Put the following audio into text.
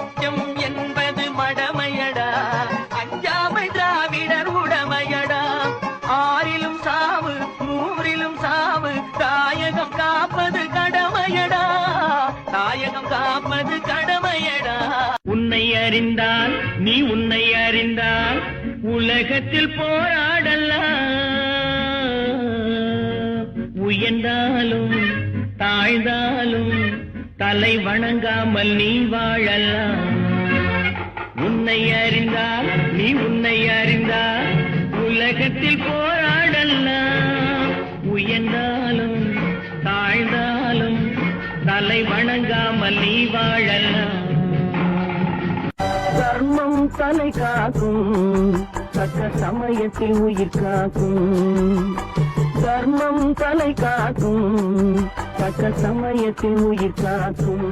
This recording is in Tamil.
அச்சம் என்பது மடமையடா, அஞ்சாமை திராவிடர் உடமையடா. ஆறிலும் சாவு நூறிலும் சாவு, தாயகம் காப்பது கடமையடா, தாயகம் காப்பது கடமையடா. உன்னை அறிந்தால் நீ உன்னை அறிந்தால் உலகத்தில் போராடலாம். உயர்ந்தாலும் தாழ்ந்தாலும் தலை வணங்காமல் நீ வாழலாம். உன்னை அறிந்தால் நீ உன்னை அறிந்தால் உலகத்தில் போராடலாம். உயர்ந்தாலும் தாழ்ந்தாலும் தலை வணங்காமல் நீ வாழலாம். தர்மம் தலை காக்கும், தக்க சமயத்தில் உயிர் காக்கும். தர்மம் தலை காக்கும், தக்க சமயத்தில் உயிர் காக்கும்.